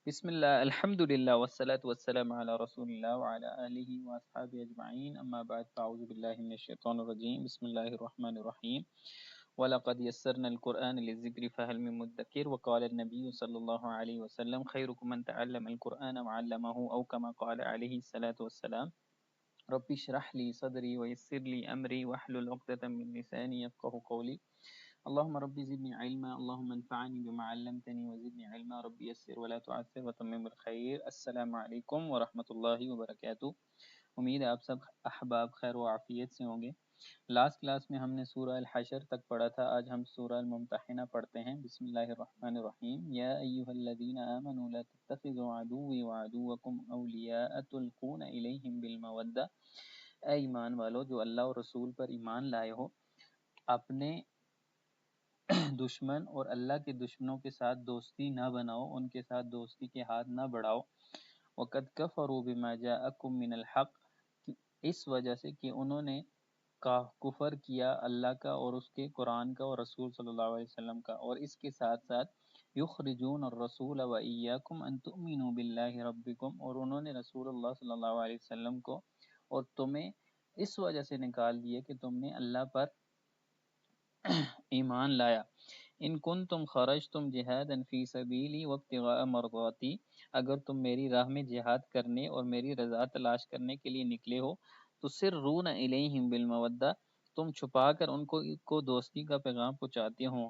بسم اللہ الحمد للہ والصلاة والسلام علی رسول اللہ وعلی آلہ واصحابہ اجمعین اما بعد فاعوذ باللہ من الشیطان الرجیم بسم اللہ الرحمن الرحیم وَلَقَدْ يَسَّرْنَا الْقُرْآنَ لِلذِّكْرِ فَهَلْ مِن مُدَّكِرٍ وقال النبي صلی اللہ علیہ وسلم خیرکم من تعلم القرآن وعلمه او كما قال علیہ الصلاة والسلام رب اشرح لي صدري ويسر لي أمري واحلل عقدة من لساني يفقهوا قولي اللهم رب زدني علما اللهم انفعني بما علمتني وزدني علما رب يسر ولا تعسر وتمم بالخير السلام علیکم ورحمۃ اللہ وبرکاتہ۔ امید ہے آپ سب احباب خیر و عافیت سے ہوں گے۔ لاسٹ کلاس میں ہم نے سورہ الحشر تک پڑھا تھا، آج ہم سورہ الممتحنہ پڑھتے ہیں۔ بسم اللہ الرحمن الرحیم۔ یا ایھا الذین آمنوا لا تتخذوا عدوی وعدوکم اولیاء تلقون الیہم بالمودہ، اے ایمان والو جو اللہ اور رسول پر ایمان لائے ہو، اپنے دشمن اور اللہ کے دشمنوں کے ساتھ دوستی نہ بناؤ، ان کے ساتھ دوستی کے ہاتھ نہ بڑھاؤ۔ وَقَدْ كَفَرُوا بِمَا جَاءَكُم مِّنَ الْحَقِّ، اس وجہ سے کہ انہوں نے کفر کیا اللہ کا اور اس کے قرآن کا اور رسول صلی اللہ علیہ وسلم کا، اور اس کے ساتھ ساتھ یخرجون الرسول وإیاکم ان تؤمنوا باللہ ربکم، اور انہوں نے رسول اللہ صلی اللہ علیہ وسلم کو اور تمہیں اس وجہ سے نکال دیے کہ تم نے اللہ پر ایمان لایا۔ ان کنتم خرجتم جہادا فی سبیلی وابتغاء مرضاتی، اگر تم میری راہ میں جہاد کرنے اور میری رضا تلاش کرنے کے لیے نکلے ہو تو سرون الیہم بالمودہ، تم چھپا کر ان کو دوستی کا پیغام پہنچاتے ہو۔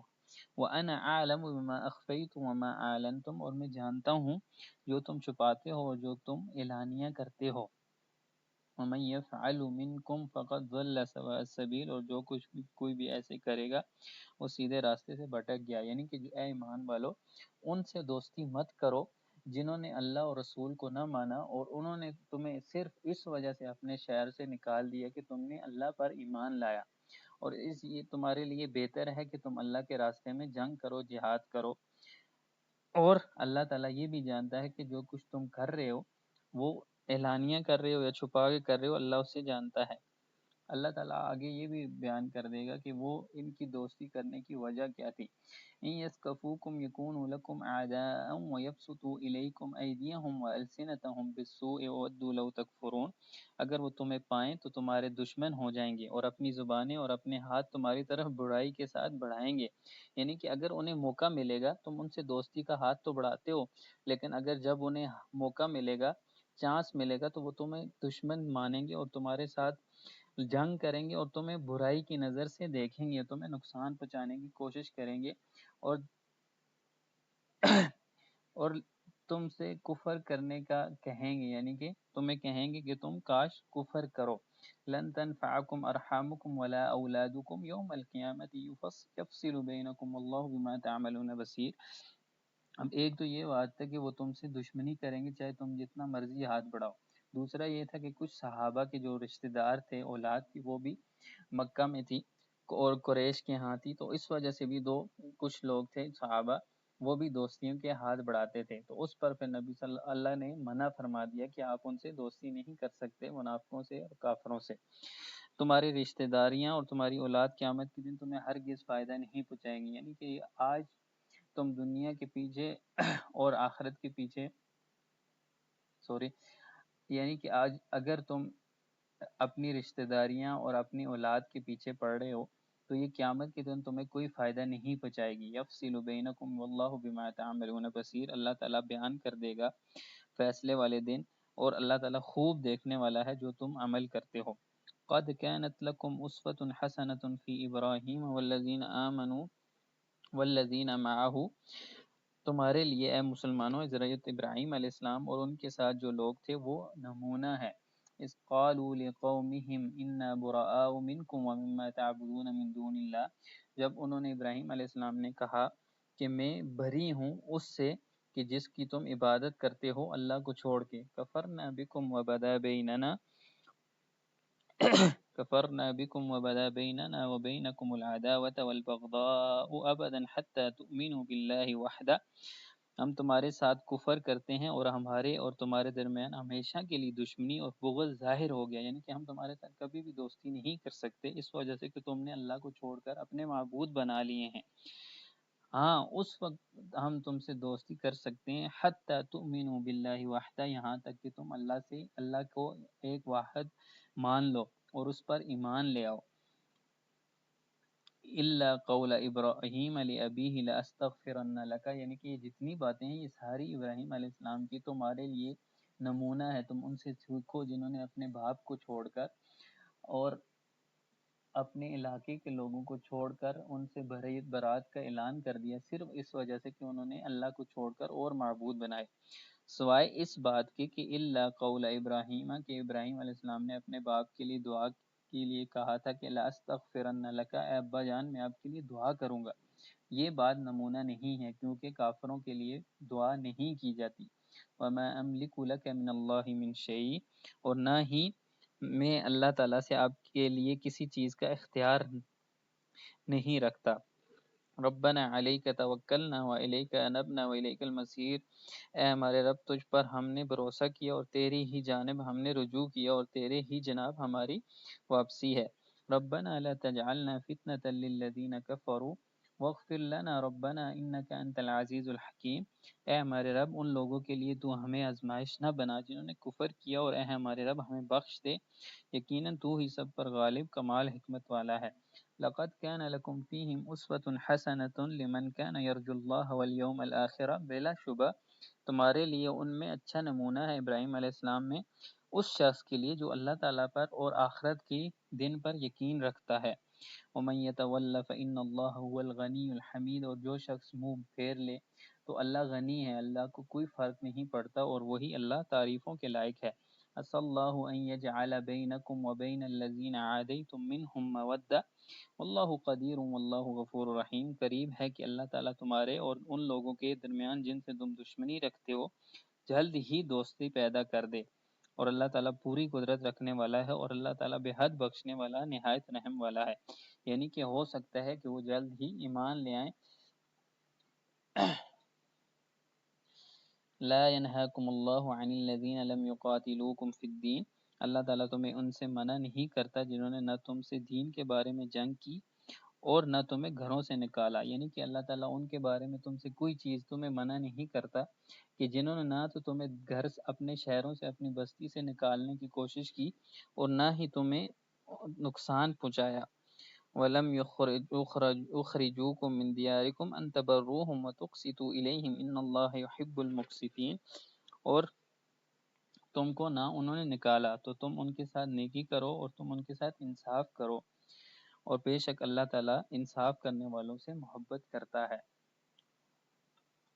وانا اعلم بما اخفیتم وما اعلنتم، اور میں جانتا ہوں جو تم چھپاتے ہو اور جو تم اعلانیہ کرتے ہو۔ ومن يفعل منکم فقد ضل سواء السبیل، اور جو کچھ بھی کوئی بھی ایسے کرے گا وہ سیدھے راستے سے بھٹک گیا۔ یعنی کہ اے ایمان والو، ان سے دوستی مت کرو جنہوں نے اللہ اور رسول کو نہ مانا، اور انہوں نے تمہیں صرف اس وجہ سے اپنے شہر سے نکال دیا کہ تم نے اللہ پر ایمان لایا، اور اس یہ تمہارے لیے بہتر ہے کہ تم اللہ کے راستے میں جنگ کرو، جہاد کرو۔ اور اللہ تعالیٰ یہ بھی جانتا ہے کہ جو کچھ تم کر رہے ہو وہ اعلانیہ کر رہے ہو یا چھپا کے کر رہے ہو، اللہ اسے جانتا ہے۔ اللہ تعالیٰ آگے یہ بھی بیان کر دے گا کہ وہ ان کی دوستی کرنے کی وجہ کیا تھی۔ ان یثقفوکم یکونوا لکم اعداء ویبسطوا الیکم ایدیہم والسنتہم بالسوء وودوا لو تکفرون، اگر وہ تمہیں پائیں تو تمہارے دشمن ہو جائیں گے اور اپنی زبانیں اور اپنے ہاتھ تمہاری طرف برائی کے ساتھ بڑھائیں گے۔ یعنی کہ اگر انہیں موقع ملے گا، تم ان سے دوستی کا ہاتھ تو بڑھاتے ہو، لیکن اگر جب انہیں موقع ملے گا، چانس ملے گا، تو وہ تمہیں دشمن مانیں گے اور تمہارے ساتھ جنگ کریں گے اور تمہیں برائی کی نظر سے دیکھیں گے، تمہیں نقصان پہنچانے کی کوشش کریں گے، اور اور تم سے کفر کرنے کا کہیں گے، یعنی کہ تمہیں کہیں گے کہ تم کاش کفر کرو۔ لن تنفعکم ارحامکم ولا اولادکم یوم القیامت یفصل بینکم اللہ بما تعملون بصیر۔ اب ایک تو یہ بات ہے کہ وہ تم سے دشمنی کریں گے چاہے تم جتنا مرضی ہاتھ بڑھاؤ۔ دوسرا یہ تھا کہ کچھ صحابہ کے جو رشتہ دار تھے، اولاد کی، وہ بھی مکہ میں تھی اور قریش کے ہاں تھی، تو اس وجہ سے بھی کچھ لوگ تھے صحابہ، وہ بھی دوستیوں کے ہاتھ بڑھاتے تھے، تو اس پر پھر نبی صلی اللہ نے منع فرما دیا کہ آپ ان سے دوستی نہیں کر سکتے، منافقوں سے اور کافروں سے۔ تمہاری رشتہ داریاں اور تمہاری اولاد قیامت کے دن تمہیں ہرگز فائدہ نہیں پہنچائیں گی۔ یعنی کہ آج تم دنیا کے پیچھے اور آخرت کے پیچھے یعنی کہ آج اگر تم اپنی رشتہ داریاں اور اپنی اولاد کے پیچھے پڑ رہے ہو تو یہ قیامت کے دن تمہیں کوئی فائدہ نہیں پہنچائے گی۔ یفصل بینکم واللہ بما تعملون بصیر، اللہ تعالیٰ بیان کر دے گا فیصلے والے دن، اور اللہ تعالیٰ خوب دیکھنے والا ہے جو تم عمل کرتے ہو۔ قد كانت لكم اسوة حسنة في ابراہیم والذین معه، تمہارے لیے اے مسلمانوں حضرت ابراہیم علیہ السلام اور ان کے ساتھ جو لوگ تھے وہ نمونہ ہے۔ اذ قالوا لقومهم انا براء منکم ومما تعبدون من دون اللہ، جب انہوں نے ابراہیم علیہ السلام نے کہا کہ میں بری ہوں اس سے کہ جس کی تم عبادت کرتے ہو اللہ کو چھوڑ کے، کفرنا بکم وبدا بیننا كفرنا بكم وبدا بيننا وبينكم العداوة والبغضاء أبدا حتى تؤمنوا بالله وحده، ہم تمہارے ساتھ کفر کرتے ہیں اور ہمارے اور تمہارے درمیان ہمیشہ کے لیے دشمنی اور بغض ظاہر ہو گیا، یعنی کہ ہم تمہارے ساتھ کبھی بھی دوستی نہیں کر سکتے اس وجہ سے کہ تم نے اللہ کو چھوڑ کر اپنے معبود بنا لیے ہیں۔ ہاں اس وقت ہم تم سے دوستی کر سکتے ہیں، حتی تؤمنوا باللہ وحدہ، یہاں تک کہ تم اللہ کو ایک واحد مان لو اور اس پر ایمان لے آؤ۔ الا قول ابراہیم لابیہ لاستغفرن لک، یعنی کہ یہ جتنی باتیں ہیں یہ ساری ابراہیم علیہ السلام کی تمہارے لیے نمونہ ہے، تم ان سے سیکھو جنہوں نے اپنے باپ کو چھوڑ کر اور اپنے علاقے کے لوگوں کو چھوڑ کر ان سے برات کا اعلان کر دیا، صرف اس وجہ سے کہ انہوں نے اللہ کو چھوڑ کر اور معبود بنائے، سوائے اس بات کے کہ الا قول ابراہیم، کہ ابراہیم علیہ السلام نے اپنے باپ کے لیے دعا کے لیے کہا تھا کہ لاستغفرن لک، اے ابا جان میں آپ کے لیے دعا کروں گا، یہ بات نمونہ نہیں ہے کیونکہ کافروں کے لیے دعا نہیں کی جاتی۔ وما املک لک من اللہ من شیء، اور نہ ہی میں اللہ تعالیٰ سے آپ کے لیے کسی چیز کا اختیار نہیں رکھتا۔ ربنا علیک توکلنا والیک انبنا والیک المصیر، اے ہمارے رب تجھ پر ہم نے بھروسہ کیا اور تیری ہی جانب ہم نے رجوع کیا اور تیرے ہی جناب ہماری واپسی ہے۔ ربنا لا تجعلنا فتنة للذین کفروا واغفر لنا ربنا انک انت العزیز الحکیم، اے ہمارے رب ان لوگوں کے لیے تو ہمیں آزمائش نہ بنا جنہوں نے کفر کیا، اور اے ہمارے رب ہمیں بخش دے، یقیناً تو ہی سب پر غالب کمال حکمت والا ہے۔ لقد كان لكم فيهم اسوة حسنة لمن كان يرجو الله واليوم الآخر، بلا شبہ تمہارے لیے ان میں اچھا نمونہ ہے ابراہیم علیہ السلام میں اس شخص کے لیے جو اللہ تعالیٰ پر اور آخرت کے دن پر یقین رکھتا ہے۔ ومن يتول فإن الله هو الغنی الحمید، اور جو شخص منہ پھیر لے تو اللہ غنی ہے، اللہ کو کوئی فرق نہیں پڑتا اور وہی اللہ تعریفوں کے لائق ہے۔ عسى الله أن يجعل بينكم وبين الذين عاديتم منهم مودة واللہ قدیر واللہ غفور رحیم، قریب ہے کہ اللہ تعالیٰ تمہارے اور ان لوگوں کے درمیان جن سے تم دشمنی رکھتے ہو جلد ہی دوستی پیدا کر دے، اور اللہ تعالیٰ پوری قدرت رکھنے والا ہے اور اللہ تعالیٰ بے حد بخشنے والا نہایت رحم والا ہے، یعنی کہ ہو سکتا ہے کہ وہ جلد ہی ایمان لے آئیں۔ لا ينهاكم الله عن الذين لم يقاتلوكم في الدين، اللہ تعالیٰ تمہیں ان سے منع نہیں کرتا جنہوں نے نہ تم سے دین کے بارے میں جنگ کی اور نہ تمہیں گھروں سے نکالا، یعنی کہ اللہ تعالیٰ ان کے بارے میں تم سے کوئی چیز تمہیں منع نہیں کرتا کہ جنہوں نے نہ تو تمہیں گھر اپنے شہروں سے اپنی بستی سے نکالنے کی کوشش کی اور نہ ہی تمہیں نقصان پہنچایا۔ وَلَمْ يُخْرِجُوكُم مِّن دِيَارِكُمْ أَن تَبَرُّوهُمْ وَتُقْسِطُوا إِلَيْهِمْ إِنَّ اللَّهَ يُحِبُّ الْمُقْسِطِينَ، اور تم کو نہ انہوں نے نکالا تو تم ان کے ساتھ نیکی کرو اور تم ان کے ساتھ انصاف کرو، اور بے شک اللہ تعالیٰ انصاف کرنے والوں سے محبت کرتا ہے۔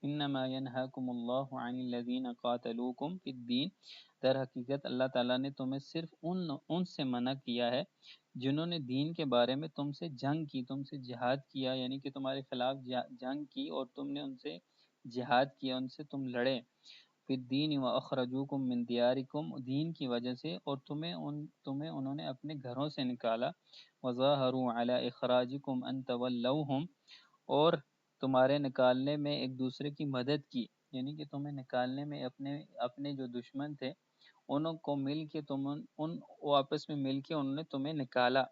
انما ینہاکم اللہ عن الذین قاتلوکم فی الدین، در حقیقت اللہ تعالیٰ نے تمہیں صرف ان سے منع کیا ہے جنہوں نے دین کے بارے میں تم سے جنگ کی، تم سے جہاد کیا، یعنی کہ تمہارے خلاف جنگ کی اور تم نے ان سے جہاد کیا، ان سے تم لڑے، فی الدین واخرجوکم من دیارکم، دین کی وجہ سے، اور تمہیں انہوں نے اپنے گھروں سے نکالا، وظاہروا علی اخراجکم ان تولوہم، اور تمہارے نکالنے میں ایک دوسرے کی مدد کی، یعنی کہ تمہیں نکالنے میں اپنے جو دشمن تھے انہوں کو مل کے وہ آپس میں مل کے انہوں نے تمہیں نکالا۔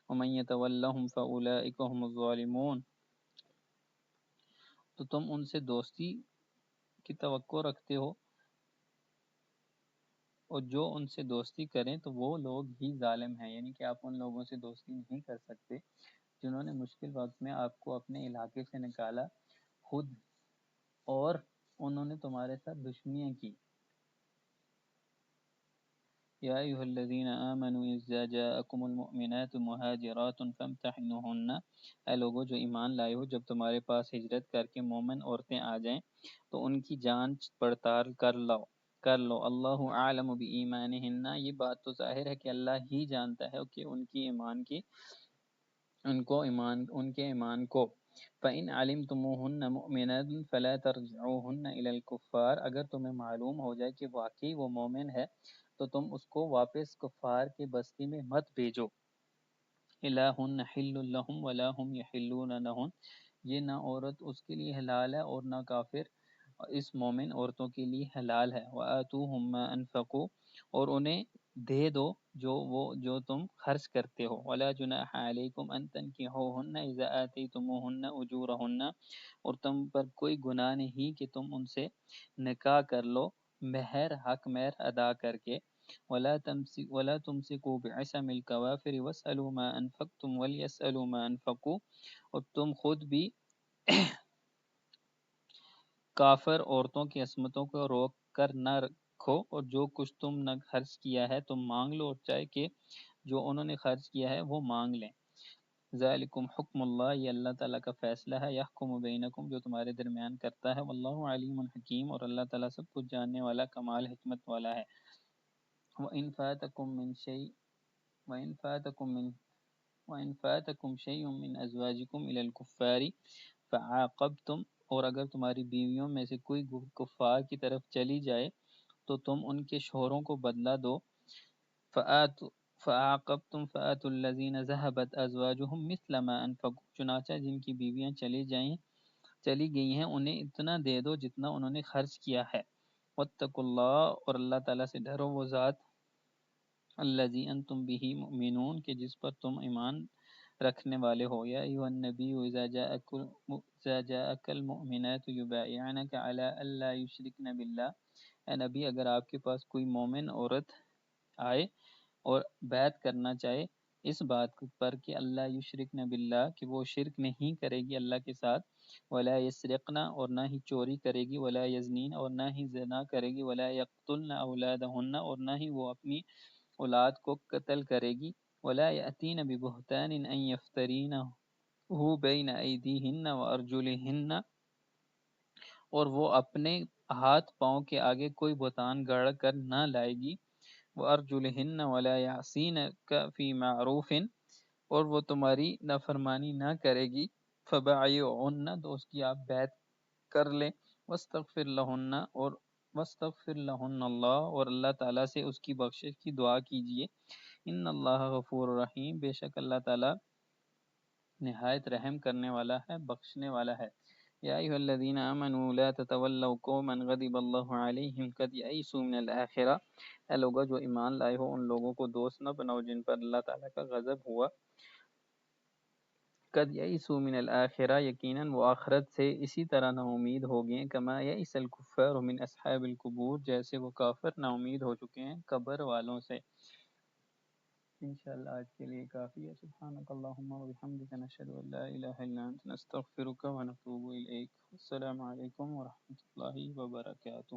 ومن یتولہم فاولئک هم الظالمون، تو تم ان سے دوستی کی توقع رکھتے ہو اور جو ان سے دوستی کریں تو وہ لوگ ہی ظالم ہیں، یعنی کہ آپ ان لوگوں سے دوستی نہیں کر سکتے جنہوں نے مشکل وقت میں آپ کو اپنے علاقے سے نکالا خود، اور انہوں نے تمہارے ساتھ دشمنیاں کی۔ یا ایھا الذین آمنوا اذا جاءکم المؤمنات مہاجرات فامتحنوہن، اے لوگو جو ایمان لائے ہو، جب تمہارے پاس ہجرت کر کے مومن عورتیں آ جائیں تو ان کی جانچ پڑتال کر لو، اللہ اعلم بایمانہن، یہ بات تو ظاہر ہے کہ اللہ ہی جانتا ہے کہ ان کے ایمان کو۔ فَإِنْ عَلِمْتُمُوهُنَّ مُؤْمِنَاتٍ فَلَا تَرْجِعُوهُنَّ إِلَى الْكُفَّارِ، اگر تمہیں معلوم ہو جائے کہ واقعی وہ مومن ہے تو تم اس کو واپس کفار کے بستی میں مت بھیجو۔ إِلَّهُنَّ حِلٌّ لَهُمْ وَلَا هُمْ يَحِلُّونَ لَهُنَّ، یہ نہ عورت اس کے لیے حلال ہے اور نہ کافر اس مومن عورتوں کے لیے حلال ہے۔ وَآتُوهُم مَّا أَنفَقُوا، اور انہیں دے دو جو تم خرچ کرتے ہو. ولا جناح علیکم ان تنکحوہن اذا آتیتموہن اجورہن، اور تم پر کوئی گناہ نہیں کہ تم ان سے نکاح کر لو حق مہر ادا کر کے. ولا تمسکوا بعصم الکوافر واسألوا ما انفقتم وليسألوا ما انفقوا، اور تم خود بھی کافر عورتوں کی عصمتوں کو روک کر نہ رکھو، اور جو کچھ تم نے خرچ کیا ہے تم مانگ لو، اور چاہے کہ جو انہوں نے خرچ کیا ہے وہ مانگ لیں. ذالکم حکم اللہ، یہ اللہ تعالیٰ کا فیصلہ ہے. یحکم بینکم، جو تمہارے درمیان کرتا ہے. واللہ علیم حکیم، اور اللہ تعالیٰ سب کچھ جاننے والا، کمال حکمت والا ہے. وَإِنْ فَاتَكُم مِّن شَيْءٍ وَإِنْ فَاتَكُم مِّن وَإِنْ فَاتَكُمْ شَيْءٌ مِّنْ أَزْوَاجِكُمْ إِلَى الْكُفَّارِ فَعَاقَبْتُمْ، اور اگر تمہاری بیویوں میں سے کوئی کفار کی طرف چلی جائے تو تم ان کے شوہروں کو بدلہ دو. فَعَاقَبْتُمْ فَآتُوا الَّذِينَ ذَهَبَتْ أَزْوَاجُهُمْ مِثْلَ مَا أَنفَقُوا، چنانچہ جن کی بیویاں چلی گئی ہیں انہیں اتنا دے دو جتنا انہوں نے خرچ کیا ہے. وَاتَّقُوا اللَّهَ، اور اللہ تعالیٰ سے ڈرو، وہ ذات الذی انتم به مؤمنون، کہ جس پر تم ایمان رکھنے والے ہو. یا ایھا النبی اذا جاءک المؤمنات یبایعنک علی الا یشرکن باللہ، اے نبی اگر آپ کے پاس کوئی مومن عورت آئے اور بیعت کرنا چاہے اس بات پر کہ اللہ یشرکن باللہ، کہ وہ شرک نہیں کرے گی اللہ کے ساتھ. ولا یسرقن، اور نہ ہی چوری کرے گی. ولا یزنین، اور نہ ہی زنا کرے گی. ولا یقتلن اولادہن، اور نہ ہی وہ اپنی اولاد کو قتل کرے گی. ولا یأتین ببہتان ان یفترینہ بین ایدیہن وارجلہن، اور وہ اپنے ہاتھ پاؤں کے آگے کوئی بہتان گڑھ کر نہ لائے گی. وارجلہن ولا یعصینک فی معروف، اور وہ تمہاری نافرمانی نہ کرے گی. فبایعہن، تو اس کی آپ بیعت کر لیں. واستغفر لہن اللہ، اور اللہ تعالیٰ سے اس کی بخشش کی دعا کیجیے. ان اللہ غفور رحیم، بے شک اللہ تعالیٰ نہایت رحم کرنے والا ہے، بخشنے والا ہے. یا ایھا الذین آمنوا لا تتولوا قوما غضب اللہ علیہم قد یئسوا من الآخرہ، اے لوگو جو ایمان لائے ہو ان لوگوں کو دوست نہ بناؤ جن پر اللہ تعالیٰ کا غضب ہوا. قد یئسوا من الآخرہ، یقیناً وہ آخرت سے اسی طرح نا امید ہو گئے. کما یئس الکفار من اصحاب القبور، جیسے وہ کافر نا امید ہو چکے ہیں قبر والوں سے. انشاءاللہ آج کے لیے کافی ہے. سبحانک اللہم و بحمدک، نشہد ان لا الہ الا انت، نستغفرک و نتوب الیک. السلام علیکم و رحمۃ اللہ وبرکاتہ.